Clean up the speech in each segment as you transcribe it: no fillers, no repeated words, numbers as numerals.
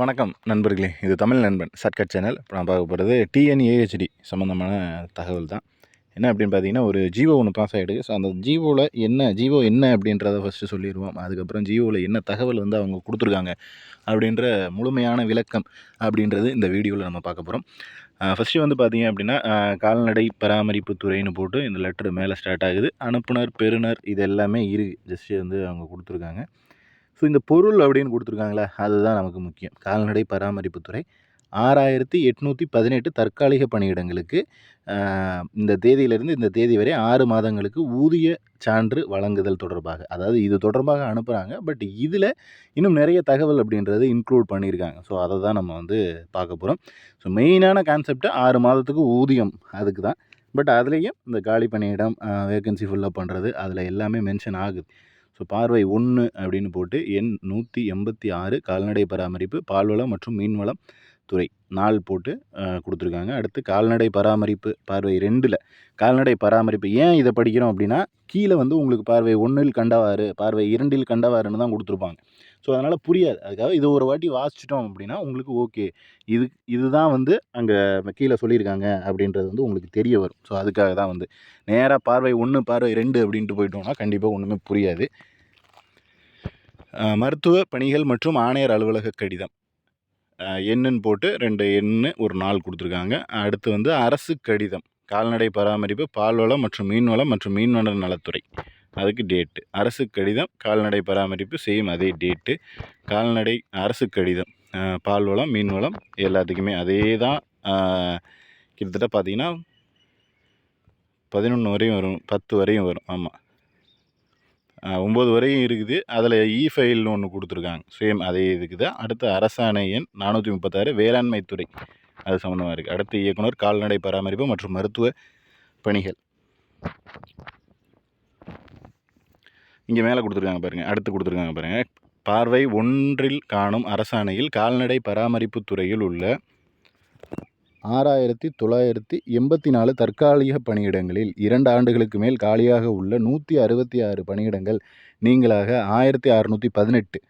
வணக்கம் நண்பர்களே, இது தமிழ் நண்பன் ஷார்ட்கட் சேனல். இப்போ நான் பார்க்க போகிறது டிஎன்ஏஹெச்டி சம்மந்தமான தகவல் தான். என்ன அப்படின்னு பார்த்தீங்கன்னா, ஒரு ஜிஓ ஒன்று பாஸ் ஆகிடுது. ஸோ அந்த ஜிஓ என்ன அப்படின்றத ஃபஸ்ட்டு சொல்லிடுவோம். அதுக்கப்புறம் ஜிஓவில் என்ன தகவல் வந்து அவங்க கொடுத்துருக்காங்க அப்படின்ற முழுமையான விளக்கம் அப்படின்றது இந்த வீடியோவில் நம்ம பார்க்க போகிறோம். ஃபஸ்ட்டு வந்து பார்த்தீங்க அப்படின்னா, கால்நடை பராமரிப்பு துறைன்னு போட்டு இந்த லெட்ரு மேலே ஸ்டார்ட் ஆகுது. அனுப்புனர், பெறுநர் இது எல்லாமே ஜஸ்ட்டு வந்து அவங்க கொடுத்துருக்காங்க. ஸோ இந்த பொருள் அப்படின்னு கொடுத்துருக்காங்களே, அதுதான் நமக்கு முக்கியம். கால்நடை பராமரிப்புத்துறை 6818 தற்காலிக பணியிடங்களுக்கு இந்த தேதியிலிருந்து இந்த தேதி வரை 6 மாதங்களுக்கு ஊதிய சான்று வழங்குதல் தொடர்பாக, அதாவது இது தொடர்பாக அனுப்புகிறாங்க. பட் இதில் இன்னும் நிறைய தகவல் அப்படின்றது இன்க்ளூட் பண்ணியிருக்காங்க. ஸோ அதை தான் நம்ம வந்து பார்க்க போகிறோம். ஸோ மெயினான கான்செப்ட்டு 6 மாதத்துக்கு ஊதியம், அதுக்கு தான். பட் அதுலேயும் இந்த காலி பணியிடம், வேக்கன்சி ஃபில்லப் பண்ணுறது, அதில் எல்லாமே மென்ஷன் ஆகுது. ஸோ பார்வை 1 அப்படின்னு போட்டு எண் 186 கால்நடை பராமரிப்பு, பால்வளம் மற்றும் மீன்வளம் துறை நாள் போட்டு கொடுத்துருக்காங்க. அடுத்து கால்நடை பராமரிப்பு பார்வை 2ல் கால்நடை பராமரிப்பு. ஏன் இதை படிக்கிறோம் அப்படின்னா, கீழே வந்து உங்களுக்கு பார்வை 1ல் கண்டவாறு, பார்வை 2ல் கண்டவாறுன்னு தான் கொடுத்துருப்பாங்க. ஸோ அதனால் புரியாது. அதுக்காக இது ஒரு வாட்டி வாசிச்சிட்டோம் அப்படின்னா உங்களுக்கு ஓகே, இதுதான் வந்து அங்கே கீழே சொல்லியிருக்காங்க அப்படின்றது வந்து உங்களுக்கு தெரிய வரும். ஸோ அதுக்காக தான் வந்து நேராக பார்வை 1 பார்வை 2 அப்படின்ட்டு போயிட்டோம்னா கண்டிப்பாக ஒன்றுமே புரியாது. மருத்துவ பணிகள் மற்றும் ஆணையர் அலுவலக கடிதம் எண்ணுன்னு போட்டு 2 எண்ணு ஒரு நாள் கொடுத்துருக்காங்க. அடுத்து வந்து அரசு கடிதம், கால்நடை பராமரிப்பு, பால்வளம் மற்றும் மீன்வள நலத்துறை, அதுக்கு டேட்டு. அரசு கடிதம் கால்நடை பராமரிப்பு சேம் அதே டேட்டு. கால்நடை அரசு கடிதம் பால்வளம் மீன்வளம் எல்லாத்துக்குமே அதே தான். கிட்டத்தட்ட பார்த்தீங்கன்னா 11 வரையும் வரும், 10 வரையும் வரும். ஆமாம், 9 வரையும் இருக்குது. அதில் ஃபைல்னு ஒன்று கொடுத்துருக்காங்க, சேம் அதே இதுக்கு தான். அடுத்து அரசாணை எண் 436 வேளாண்மை துறை, அது சம்மந்தமாக இருக்குது. அடுத்து இயக்குனர் கால்நடை பராமரிப்பு மற்றும் மருத்துவ பணிகள், இங்கே மேலே கொடுத்துருக்காங்க பாருங்கள். அடுத்து கொடுத்துருக்காங்க பாருங்கள், பார்வை 1ல் காணும் அரசாணையில் கால்நடை பராமரிப்பு துறையில் உள்ள 6984 தற்காலிக பணியிடங்களில் 2 ஆண்டுகளுக்கு மேல் காலியாக உள்ள 166 பணியிடங்கள் நீங்களாக 1618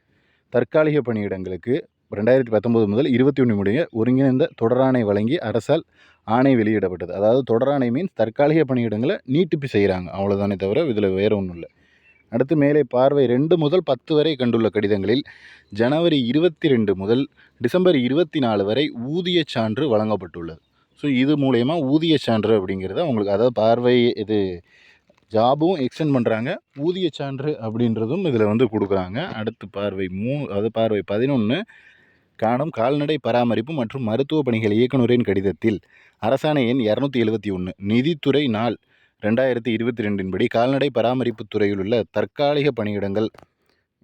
தற்காலிக பணியிடங்களுக்கு 2019 முதல் 21 முடிய ஒருங்கிணைந்த தொடராணை வழங்கி அரசால் ஆணை வெளியிடப்பட்டது. அதாவது தொடராணை மீன்ஸ் தற்காலிக பணியிடங்களை நீட்டிப்பு செய்கிறாங்க, அவ்வளோதானே தவிர இதில் வேறு ஒன்றும் இல்லை. அடுத்து மேலே பார்வை 2 முதல் 10 வரை கண்டுள்ள கடிதங்களில் ஜனவரி 22 முதல் டிசம்பர் 24 வரை ஊதிய சான்று வழங்கப்பட்டுள்ளது. ஸோ இது மூலயமா ஊதிய சான்று அப்படிங்கிறது அவங்களுக்கு, அதாவது பார்வை இது ஜாபும் எக்ஸ்டெண்ட் பண்ணுறாங்க, ஊதிய சான்று அப்படின்றதும் இதில் வந்து கொடுக்குறாங்க. அடுத்து பார்வை 3, அதாவது பார்வை 11 காணும் கால்நடை பராமரிப்பு மற்றும் மருத்துவ பணிகள் இயக்குநரின் கடிதத்தில் அரசாணை எண் 271 நிதித்துறை நாள் 2022 படி கால்நடை பராமரிப்பு துறையில் உள்ள தற்காலிக பணியிடங்கள்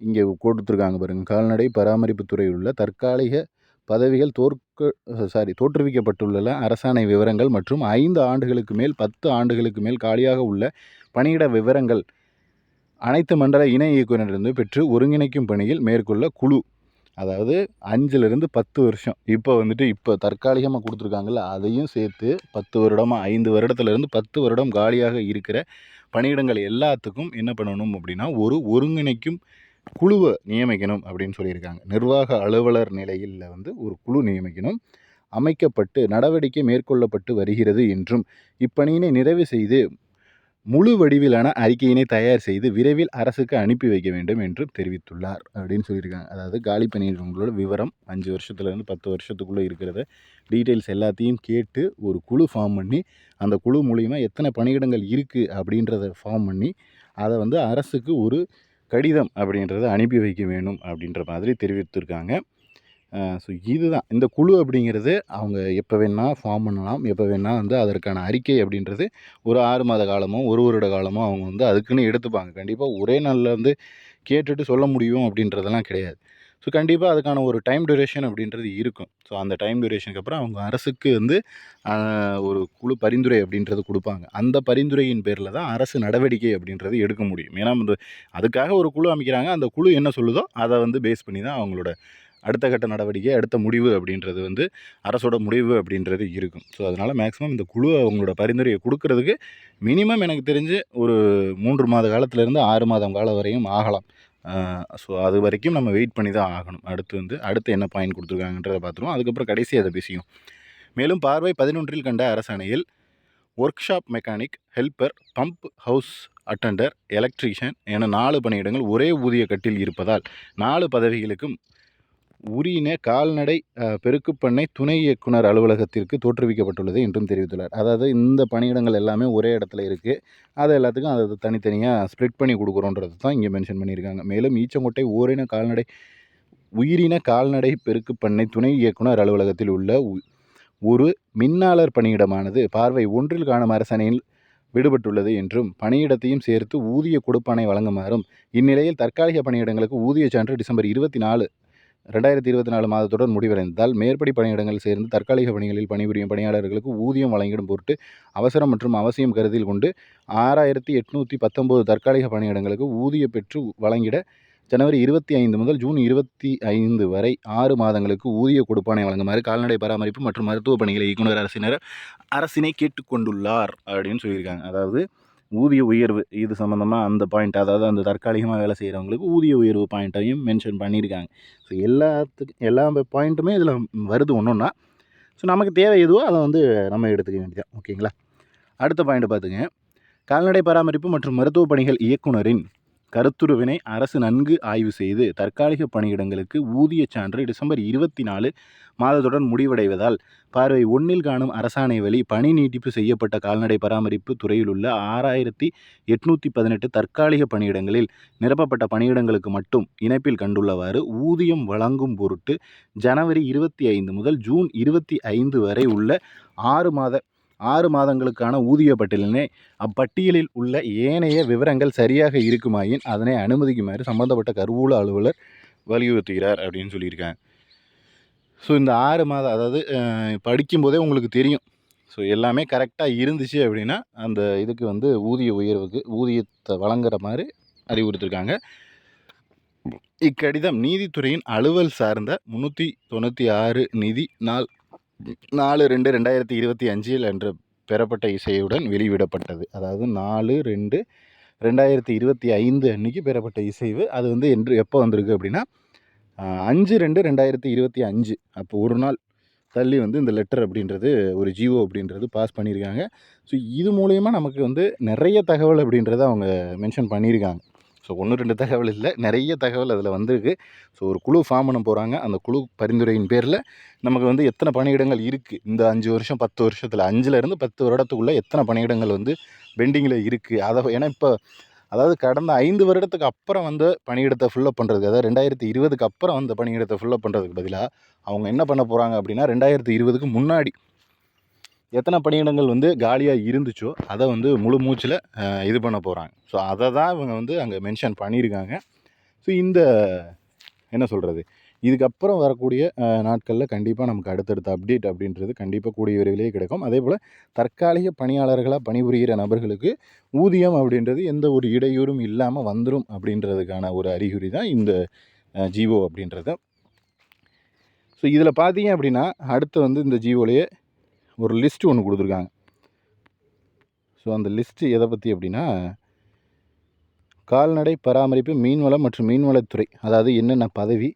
இங்கே கொடுத்துருக்காங்க பாருங்கள். கால்நடை பராமரிப்பு துறையில் உள்ள தற்காலிக பதவிகள் தோற்றுவிக்கப்பட்டுள்ள அரசாணை விவரங்கள் மற்றும் 5 ஆண்டுகளுக்கு மேல் 10 ஆண்டுகளுக்கு மேல் காலியாக உள்ள பணியிட விவரங்கள் அனைத்து மண்டல இணை இயக்குநரிலிருந்து பெற்று ஒருங்கிணைக்கும் பணியில் மேற்கொள்ள குழு, அதாவது 5லிருந்து 10 வருஷம், இப்போ தற்காலிகமாக கொடுத்துருக்காங்கல்ல, அதையும் சேர்த்து 10 வருடமாக 5 வருடத்துலேருந்து 10 வருடம் காலியாக இருக்கிற பணியிடங்கள் எல்லாத்துக்கும் என்ன பண்ணணும் அப்படின்னா ஒரு ஒருங்கிணைக்கும் குழுவை நியமிக்கணும் அப்படின்னு சொல்லியிருக்காங்க. நிர்வாக அலுவலர் நிலையில் வந்து ஒரு குழு நியமிக்கணும், அமைக்கப்பட்டு நடவடிக்கை மேற்கொள்ளப்பட்டு வருகிறது என்றும் இப்பணியினை நிறைவு செய்து முழு வடிவிலான அறிக்கையினை தயார் செய்து விரைவில் அரசுக்கு அனுப்பி வைக்க வேண்டும் என்று தெரிவித்துள்ளார் அப்படின்னு சொல்லியிருக்காங்க. அதாவது காலி பணியிடங்களோட விவரம் 5 வருஷத்துலேருந்து 10 வருஷத்துக்குள்ளே இருக்கிறத டீட்டெயில்ஸ் எல்லாத்தையும் கேட்டு ஒரு குழு ஃபார்ம் பண்ணி, அந்த குழு மூலிமா எத்தனை பணியிடங்கள் இருக்குது அப்படின்றத ஃபார்ம் பண்ணி அதை வந்து அரசுக்கு ஒரு கடிதம் அப்படின்றத அனுப்பி வைக்க வேணும் அப்படின்ற மாதிரி தெரிவித்திருக்காங்க. ஸோ இதுதான் இந்த குழு அப்படிங்கிறது. அவங்க எப்போ வேணால் ஃபார்ம் பண்ணலாம், எப்போ வேணால் வந்து அதற்கான அறிக்கை அப்படின்றது ஒரு 6 மாத காலமோ 1 வருட காலமோ அவங்க வந்து அதுக்குன்னு எடுத்துப்பாங்க. கண்டிப்பாக ஒரே நாளில் வந்து கேட்டுட்டு சொல்ல முடியும் அப்படின்றதெல்லாம் கிடையாது. ஸோ கண்டிப்பாக அதுக்கான ஒரு டைம் டியூரேஷன் அப்படின்றது இருக்கும். ஸோ அந்த டைம் டியூரேஷனுக்கு அப்புறம் அவங்க அரசுக்கு வந்து ஒரு குழு பரிந்துரை அப்படின்றது கொடுப்பாங்க. அந்த பரிந்துரையின் பேரில் தான் அரசு நடவடிக்கை அப்படின்றது எடுக்க முடியும். ஏன்னா வந்து அதுக்காக ஒரு குழு அமைக்கிறாங்க, அந்த குழு என்ன சொல்லுதோ அதை வந்து பேஸ் பண்ணி தான் அவங்களோட அடுத்த கட்ட நடவடிக்கை, அடுத்த முடிவு அப்படின்றது வந்து அரசோட முடிவு அப்படின்றது இருக்கும். ஸோ அதனால் மேக்ஸிமம் இந்த குழு அவங்களோட பரிந்துரையை கொடுக்கறதுக்கு மினிமம் எனக்கு தெரிஞ்சு ஒரு 3 மாத காலத்துலேருந்து 6 மாதம் காலம் வரையும் ஆகலாம். ஸோ அது வரைக்கும் நம்ம வெயிட் பண்ணி தான் ஆகணும். அடுத்து என்ன பாயிண்ட் கொடுத்துருக்காங்கன்றதை பார்த்துருவோம். அதுக்கப்புறம் கடைசி அதை பேசியும். மேலும் பார்வை 11 கண்ட அரசாணையில் work shop mechanic, helper, pump house attender, electrician என 4 பணியிடங்கள் ஒரே ஊதிய கட்டில் இருப்பதால் 4 பதவிகளுக்கும் உரிய கால்நடை பெருக்குப்பண்ணை துணை இயக்குனர் அலுவலகத்திற்கு தோற்றுவிக்கப்பட்டுள்ளது என்றும் தெரிவித்துள்ளார். அதாவது இந்த பணியிடங்கள் எல்லாமே ஒரே இடத்துல இருக்குது. அது எல்லாத்துக்கும் அதை தனித்தனியாக ஸ்ப்ளிட் பண்ணி கொடுக்குறோன்றது தான் இங்கே மென்ஷன் பண்ணியிருக்காங்க. மேலும் ஈச்சங்கோட்டை உயிரின கால்நடை பெருக்குப்பண்ணை துணை இயக்குனர் அலுவலகத்தில் உள்ள ஒரு மின்னாளர் பணியிடமானது பார்வை 1 காணும் அரசாணையில் விடுபட்டுள்ளது என்றும் பணியிடத்தையும் சேர்த்து ஊதிய கொடுப்பானை வழங்குமாறும் இந்நிலையில் தற்காலிக பணியிடங்களுக்கு ஊதிய சான்று டிசம்பர் 24, 2024 மாதத்துடன் முடிவடைந்தால் மேற்படி பணியிடங்கள் சேர்ந்து தற்காலிக பணிகளில் பணிபுரியும் பணியாளர்களுக்கு ஊதியம் வழங்கிடும் பொருட்டு அவசரம் மற்றும் அவசியம் கருத்தில் கொண்டு 6819 தற்காலிக பணியிடங்களுக்கு ஊதிய பெற்று வழங்கிட ஜனவரி 25 முதல் ஜூன் 25 வரை 6 மாதங்களுக்கு ஊதிய கொடுப்பானை வழங்குமாறு கால்நடை பராமரிப்பு மற்றும் மருத்துவ பணிகளை இயக்குனர் அரசினை கேட்டுக்கொண்டுள்ளார் அப்படின்னு சொல்லியிருக்காங்க. அதாவது ஊதிய உயர்வு இது சம்மந்தமாக அந்த பாயிண்ட், அதாவது அந்த தற்காலிகமாக வேலை செய்கிறவங்களுக்கு ஊதிய உயர்வு பாயிண்ட்டையும் மென்ஷன் பண்ணியிருக்காங்க. ஸோ எல்லா பாயிண்ட்டுமே இதில் வருது ஒன்றுன்னா. ஸோ நமக்கு தேவை எதுவோ அதை வந்து நம்ம எடுத்துக்க வேண்டியதான். ஓகேங்களா. அடுத்த பாயிண்ட் பார்த்துங்க. கால்நடை பராமரிப்பு மற்றும் மருத்துவ பணிகள் இயக்குனரின் கருத்துருவினை அரசு நன்கு ஆய்வு செய்து தற்காலிக பணியிடங்களுக்கு ஊதிய சான்று டிசம்பர் 24 மாதத்துடன் முடிவடைவதால் பார்வை 1 காணும் அரசாணை வழி பணி நீட்டிப்பு செய்யப்பட்ட கால்நடை பராமரிப்பு துறையில் உள்ள 6818 தற்காலிக பணியிடங்களில் நிரப்பப்பட்ட பணியிடங்களுக்கு மட்டும் இணைப்பில் கண்டுள்ளவாறு ஊதியம் வழங்கும் பொருட்டு ஜனவரி 25 முதல் ஜூன் 25 வரை உள்ள 6 மாதங்களுக்கான ஊதிய பட்டியலினை அப்பட்டியலில் உள்ள ஏனைய விவரங்கள் சரியாக இருக்குமாயின் அதனை அனுமதிக்குமாறு சம்பந்தப்பட்ட கருவூல அலுவலர் வலியுறுத்துகிறார் அப்படின்னு சொல்லியிருக்காங்க. ஸோ இந்த 6 மாதம், அதாவது படிக்கும்போதே உங்களுக்கு தெரியும். ஸோ எல்லாமே கரெக்டாக இருந்துச்சு அப்படின்னா அந்த இதுக்கு வந்து ஊதியத்தை வழங்குற மாதிரி அறிவுறுத்திருக்காங்க. இக்கடிதம் நீதித்துறையின் அலுவல் சார்ந்த 396 நிதி நாள் 4/2/2025 அன்று பெறப்பட்ட இசையுடன் வெளியிடப்பட்டது. அதாவது 4/2/2025 அன்னைக்கு பெறப்பட்ட இசைவு. அது வந்து எப்போ வந்திருக்கு அப்படின்னா 5/2/2025. அப்போ ஒரு நாள் தள்ளி வந்து இந்த லெட்டர் அப்படின்றது, ஒரு ஜிஓ அப்படின்றது பாஸ் பண்ணியிருக்காங்க. ஸோ இது மூலயமா நமக்கு வந்து நிறைய தகவல் அப்படின்றத அவங்க மென்ஷன் பண்ணியிருக்காங்க. ஸோ 1-2 தகவல் இல்லை, நிறைய தகவல் அதில் வந்திருக்கு. ஸோ ஒரு குழு ஃபார்ம் பண்ண போகிறாங்க. அந்த குழு பரிந்துரையின் பேரில் நமக்கு வந்து எத்தனை பணியிடங்கள் இருக்குது, இந்த 5 வருஷம் 10 வருஷத்தில் 5லேருந்து 10 வருடத்துக்குள்ளே எத்தனை பணியிடங்கள் வந்து பெண்டிங்கில் இருக்குது, ஏன்னா இப்போ அதாவது கடந்த 5 வருடத்துக்கு அப்புறம் வந்து பணியிடத்தை ஃபுல்லப் பண்ணுறதுக்கு, அதாவது 2020க்கு அப்புறம் அந்த பணியிடத்தை ஃபுல்லப் பண்ணுறதுக்கு பதிலாக அவங்க என்ன பண்ண போகிறாங்க அப்படின்னா 2020க்கு முன்னாடி எத்தனை பணியிடங்கள் வந்து காலியாக இருந்துச்சோ அதை வந்து முழு மூச்சில் இது பண்ண போகிறாங்க. ஸோ அதை தான் இவங்க வந்து அங்கே மென்ஷன் பண்ணியிருக்காங்க. ஸோ என்ன சொல்கிறது, இதுக்கப்புறம் வரக்கூடிய நாட்களில் கண்டிப்பாக நமக்கு அடுத்தடுத்த அப்டேட் அப்படின்றது கண்டிப்பாக கூடிய விரைவிலேயே கிடைக்கும். அதே போல் தற்காலிக பணியாளர்களாக பணிபுரிகிற நபர்களுக்கு ஊதியம் அப்படின்றது எந்த ஒரு இடையூறும் இல்லாமல் வந்துடும் அப்படின்றதுக்கான ஒரு அறிகுறி தான் இந்த ஜிஓ அப்படின்றது. ஸோ இதில் பார்த்தீங்க அப்படின்னா அடுத்து வந்து இந்த ஜிஓலேயே ஒரு லிஸ்ட்டு ஒன்று கொடுத்துருக்காங்க. ஸோ அந்த லிஸ்ட்டு எதை பற்றி அப்படின்னா, கால்நடை பராமரிப்பு, மீன்வளம் மற்றும் மீன்வளத்துறை, அதாவது என்னென்ன பதவி,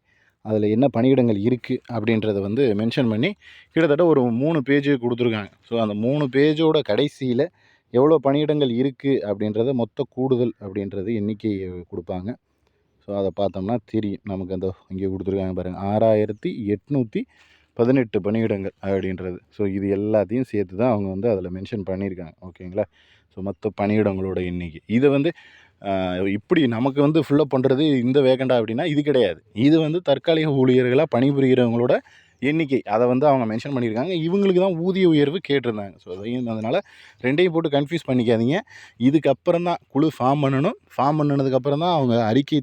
அதில் என்ன பணியிடங்கள் இருக்குது அப்படின்றத வந்து மென்ஷன் பண்ணி கிட்டத்தட்ட ஒரு 3 பேஜ் கொடுத்துருக்காங்க. ஸோ அந்த 3 பேஜோட கடைசியில் எவ்வளோ பணியிடங்கள் இருக்குது அப்படின்றத மொத்த கூடுதல் அப்படின்றது எண்ணிக்கையை கொடுப்பாங்க. ஸோ அதை பார்த்தோம்னா தெரியும் நமக்கு. அந்த இங்கே கொடுத்துருக்காங்க பாருங்கள், 6818 பணியிடங்கள் அப்படின்றது. ஸோ இது எல்லாத்தையும் சேர்த்து தான் அவங்க வந்து அதில் மென்ஷன் பண்ணியிருக்காங்க. ஓகேங்களா. ஸோ மொத்த பணியிடங்களோட எண்ணிக்கை இதை வந்து இப்படி நமக்கு வந்து ஃபுல்லப் பண்ணுறது இந்த வேகண்டா அப்படின்னா இது கிடையாது. இது வந்து தற்காலிக ஊழியர்களாக பணிபுரிகிறவங்களோட எண்ணிக்கை, அதை வந்து அவங்க மென்ஷன் பண்ணியிருக்காங்க. இவங்களுக்கு தான் ஊதிய உயர்வு கேட்டிருந்தாங்க. ஸோ அதனால் ரெண்டையும் போட்டு கன்ஃபியூஸ் பண்ணிக்காதீங்க. இதுக்கப்புறம் தான் குழு ஃபார்ம் பண்ணணும். ஃபார்ம் பண்ணினதுக்கப்புறம் தான் அவங்க அறிக்கை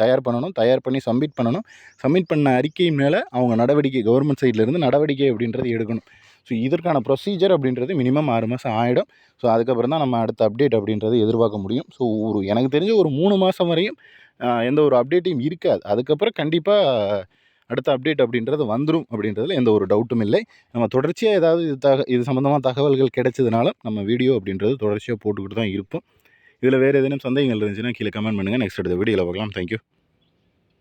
தயார் பண்ணணும். தயார் பண்ணி சப்மிட் பண்ணணும். சப்மிட் பண்ண அறிக்கை மேலே அவங்க நடவடிக்கை, கவர்மெண்ட் சைட்லேருந்து நடவடிக்கை அப்படின்றது எடுக்கணும். ஸோ இதற்கான ப்ரொசீஜர் அப்படின்றது மினிமம் 6 மாதம் ஆகிடும். ஸோ அதுக்கப்புறம் தான் நம்ம அடுத்த அப்டேட் அப்படின்றது எதிர்பார்க்க முடியும். ஸோ எனக்கு தெரிஞ்ச ஒரு 3 மாதம் வரையும் எந்த ஒரு அப்டேட்டையும் இருக்காது. அதுக்கப்புறம் கண்டிப்பாக அடுத்த அப்டேட் அப்படின்றது வந்துடும் அப்படின்றதுல எந்த ஒரு டவுட்டும் இல்லை. நம்ம தொடர்ச்சியாக ஏதாவது இது சம்மந்தமாக தகவல்கள் கிடைச்சதுனால நம்ம வீடியோ அப்படின்றது தொடர்ச்சியாக போட்டுக்கிட்டு தான் இருப்போம். இதில் வேறு ஏதேனும் சந்தேகங்கள் இருந்துச்சுன்னா கீழே கமெண்ட் பண்ணுங்கள். நெக்ஸ்ட் அடுத்த வீடியோவில் பார்க்கலாம். தேங்க்யூ.